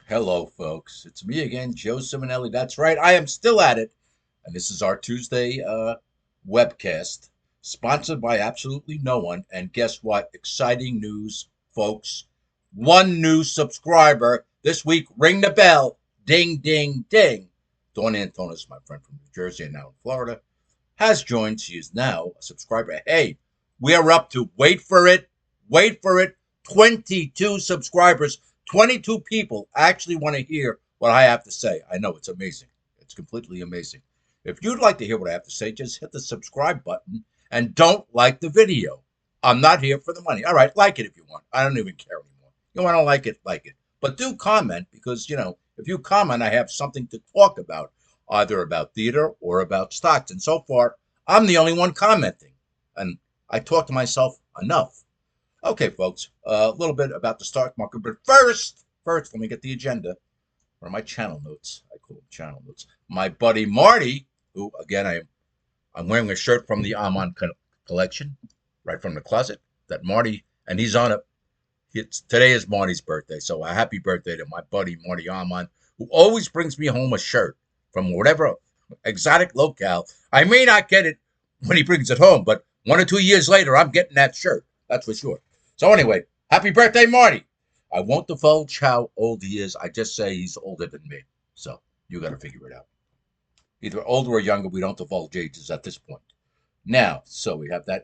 Hello, folks. It's me again, Joe Simonelli. That's right. I am still at it. And this is our Tuesday webcast, sponsored by absolutely no one. And guess what? Exciting news, folks. One new subscriber this week. Ring the bell. Ding, ding, ding. Dawn Antonis, my friend from New Jersey and now in Florida, has joined. She is now a subscriber. Hey, we are up to, wait for it, 22 subscribers. 22 people actually want to hear what I have to say. I know it's amazing. It's completely amazing. If you'd like to hear what I have to say, just hit the subscribe button and don't like the video. I'm not here for the money. All right, like it if you want. I don't even care anymore. You want to like it, like it. But do comment because, if you comment, I have something to talk about, either about theater or about stocks. And so far, I'm the only one commenting. And I talk to myself enough. Okay, folks, a little bit about the stock market, but first, let me get the agenda. What are my channel notes? I call them channel notes. My buddy Marty, who again I'm wearing a shirt from the Amon collection, right from the closet. That Marty, and he's on it. Today is Marty's birthday, so a happy birthday to my buddy Marty Amon, who always brings me home a shirt from whatever exotic locale. I may not get it when he brings it home, but 1 or 2 years later, I'm getting that shirt. That's for sure. So anyway, happy birthday, Marty. I won't divulge how old he is. I just say he's older than me. So you got to figure it out. Either older or younger. We don't divulge ages at this point. Now, so we have that.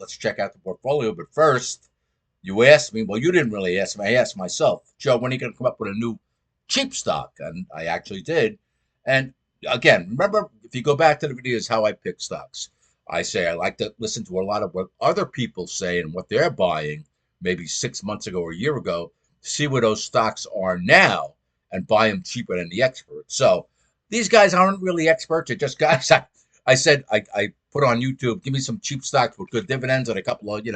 Let's check out the portfolio. But first, you asked me. Well, you didn't really ask me. I asked myself, Joe, when are you going to come up with a new cheap stock? And I actually did. And again, remember, if you go back to the videos, how I pick stocks. I say I like to listen to a lot of what other people say and what they're buying, maybe 6 months ago or a year ago, see where those stocks are now and buy them cheaper than the experts. So these guys aren't really experts. They're just guys. I said I put on YouTube, give me some cheap stocks with good dividends, and a couple of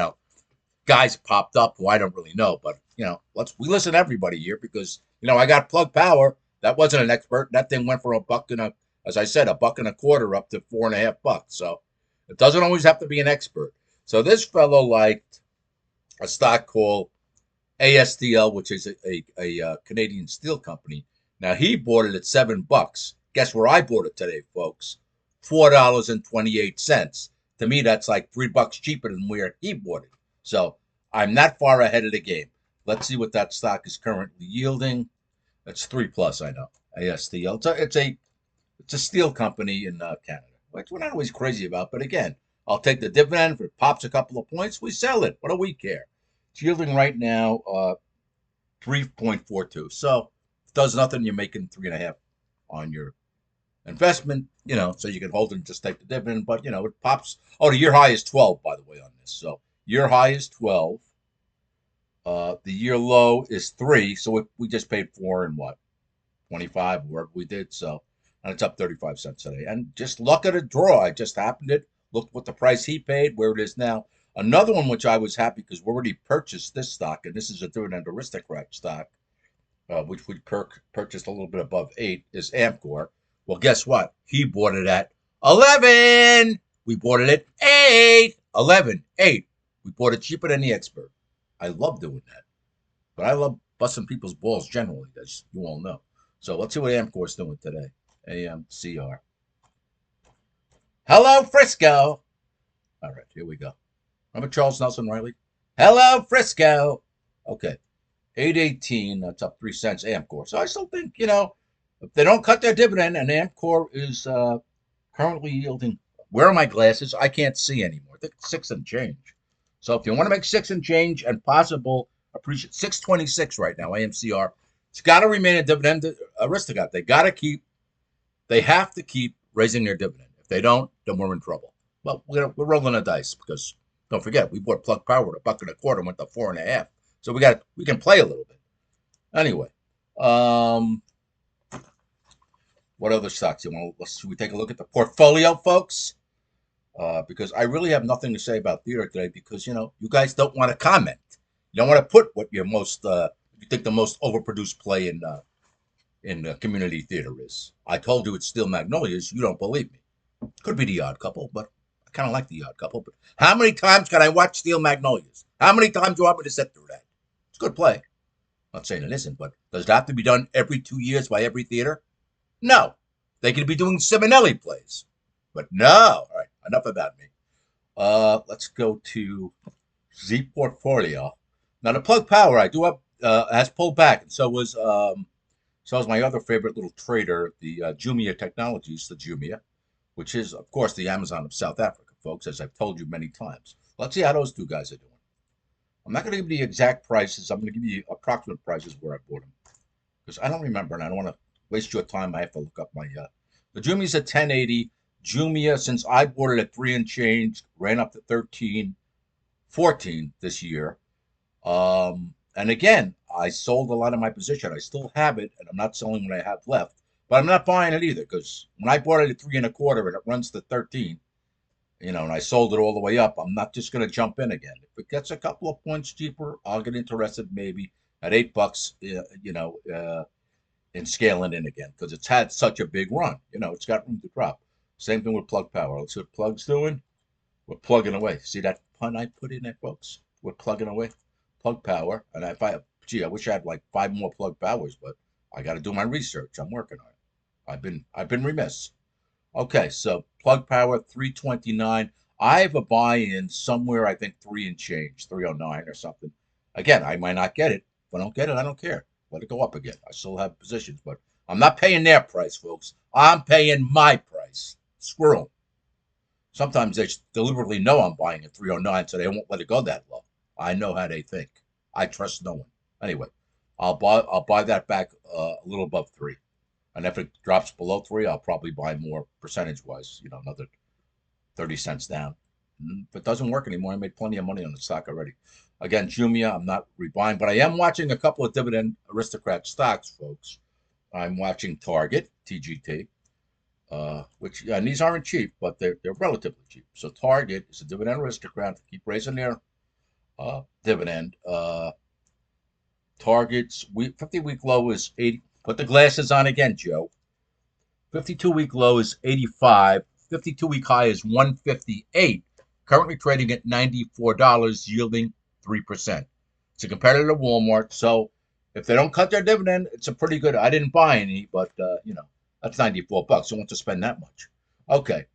guys popped up who I don't really know, but we listen to everybody here because I got Plug Power. That wasn't an expert. That thing went from a buck and as I said, $1.25 up to $4.50. So it doesn't always have to be an expert. So this fellow liked a stock called ASTL, which is a Canadian steel company. Now he bought it at $7. Guess where I bought it today, folks? $4.28. To me, that's like $3 cheaper than where he bought it. So I'm not far ahead of the game. Let's see what that stock is currently yielding. That's 3+, I know. ASTL. It's a steel company in Canada, which we're not always crazy about. But again, I'll take the dividend. If it pops a couple of points, we sell it. What do we care? It's yielding right now 3.42. So if it does nothing, you're making 3.5 on your investment, so you can hold it and just take the dividend. But it pops. Oh, the year high is 12, by the way, on this. So year high is 12. The year low is 3. So we just paid 4 and what, 25, whatever we did. So and it's up 35 cents today. And just luck of the draw. I just happened it. Look what the price he paid, where it is now. Another one which I was happy because we already purchased this stock, and this is a dividend aristocrat stock, which we purchased a little bit above 8, is Amcor. Well, guess what? He bought it at 11. We bought it at 8. 11, 8. We bought it cheaper than the expert. I love doing that. But I love busting people's balls generally, as you all know. So let's see what Amcor is doing today. AMCR. Hello, Frisco. All right, here we go. Remember Charles Nelson Riley? Hello, Frisco. Okay, 818. That's up 3 cents. Amcor. So I still think if they don't cut their dividend, and Amcor is currently yielding. Where are my glasses? I can't see anymore. I think it's 6 and change. So if you want to make 6 and change and possible appreciate 626 right now, AMCR, it's got to remain a dividend aristocrat. They have to keep raising their dividend. If they don't, then we're in trouble. Well, we're rolling the dice because don't forget we bought Plug Power at $1.25, went to 4.5. So we can play a little bit. Anyway, what other stocks you want? Should we take a look at the portfolio, folks? Because I really have nothing to say about theater today because you guys don't want to comment. You don't want to put what your you think the most overproduced play in community theater is. I told you it's Steel Magnolias. You don't believe me. Could be The Odd Couple, but I kind of like The Odd Couple. But how many times can I watch Steel Magnolias? How many times do you want me to sit through that? It's a good play. Not saying it isn't, but does it have to be done every 2 years by every theater? No. They could be doing Simonelli plays. But no. All right, enough about me. Let's go to Z Portfolio. Now the Plug Power I do have has pulled back, and so was my other favorite little trader, the Jumia Technologies, the Jumia, which is of course the Amazon of South Africa, folks, as I've told you many times. Let's see how those two guys are doing. I'm not going to give you the exact prices. I'm going to give you approximate prices where I bought them because I don't remember, and I don't want to waste your time. I have to look up my. The Jumia's at 1080. Jumia, since I bought it at 3 and change, ran up to 13, 14 this year. And again, I sold a lot of my position. I still have it, and I'm not selling what I have left. But I'm not buying it either because when I bought it at 3 1/4 and it runs to 13, and I sold it all the way up, I'm not just going to jump in again. If it gets a couple of points cheaper, I'll get interested maybe at $8, in scaling in again because it's had such a big run. It's got room to drop. Same thing with Plug Power. Let's see what Plug's doing. We're plugging away. See that pun I put in there, folks? We're plugging away. Plug Power. And I wish I had like 5 more Plug Powers, but I got to do my research. I'm working on it. I've been remiss. Okay, so Plug Power 329. I have a buy-in somewhere, I think 3 and change, 309 or something. Again, I might not get it. If I don't get it, I don't care. Let it go up again. I still have positions, but I'm not paying their price, folks. I'm paying my price. Screw them. Sometimes they deliberately know I'm buying at 309, so they won't let it go that low. I know how they think. I trust no one. Anyway, I'll buy that back a little above 3. And if it drops below 3, I'll probably buy more percentage-wise, another 30 cents down. If it doesn't work anymore, I made plenty of money on the stock already. Again, Jumia, I'm not rebuying, but I am watching a couple of dividend aristocrat stocks, folks. I'm watching Target, TGT, and these aren't cheap, but they're relatively cheap. So Target is a dividend aristocrat to keep raising their dividend. Target's 50-week low is 80. Put the glasses on again, Joe. 52-week low is 85. 52-week high is 158. Currently trading at $94, yielding 3%. It's a competitor to Walmart. So if they don't cut their dividend, it's a pretty good. I didn't buy any, but that's $94. Don't want to spend that much. Okay,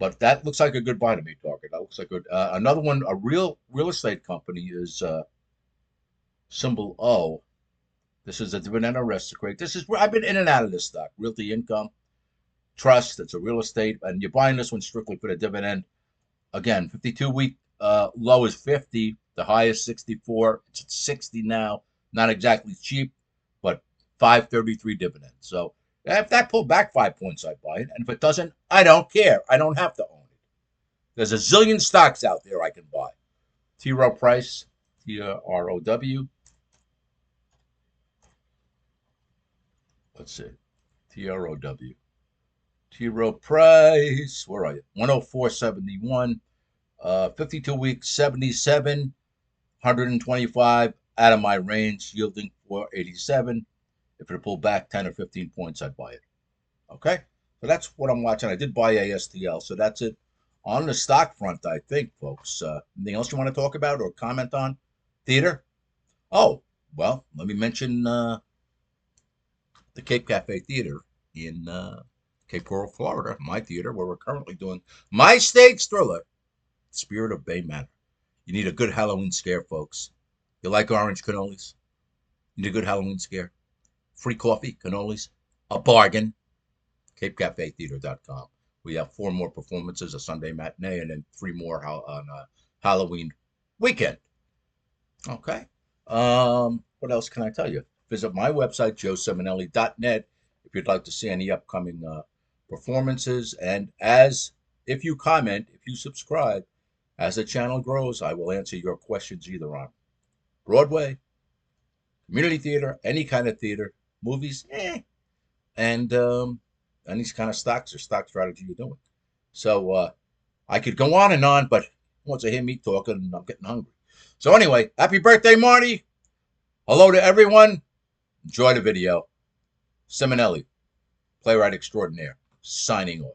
but that looks like a good buy to me, Target. That looks like good. Another one, a real estate company is symbol O. This is a dividend aristocrat. I've been in and out of this stock. Realty Income Trust. It's a real estate, and you're buying this one strictly for the dividend. Again, 52-week low is 50. The high is 64. It's at 60 now. Not exactly cheap, but 533 dividend. So if that pulled back 5 points, I'd buy it. And if it doesn't, I don't care. I don't have to own it. There's a zillion stocks out there I can buy. T. Rowe Price, TROW. Let's see. TROW. T. Rowe Price. Where are you? 104.71. 52 weeks, 77. 125 out of my range, yielding 487. If it pulled back 10 or 15 points, I'd buy it. Okay? So that's what I'm watching. I did buy ASTL, so that's it. On the stock front, I think, folks. Anything else you want to talk about or comment on? Theater? Oh, well, let me mention the Cape Cafe Theater in Cape Coral, Florida, my theater, where we're currently doing my stage thriller, Spirit of Bay Manor. You need a good Halloween scare, folks. You like orange cannolis? You need a good Halloween scare? Free coffee, cannolis, a bargain. CapeCafeTheater.com. We have 4 more performances, a Sunday matinee, and then 3 more on Halloween weekend. Okay. What else can I tell you? Visit my website, joesimonelli.net, if you'd like to see any upcoming performances. And if you comment, if you subscribe, as the channel grows, I will answer your questions either on Broadway, community theater, any kind of theater, movies, and any kind of stocks or stock strategy you're doing. So I could go on and on, but once I hear me talking, I'm getting hungry. So anyway, happy birthday, Marty. Hello to everyone. Enjoy the video. Simonelli, playwright extraordinaire, signing off.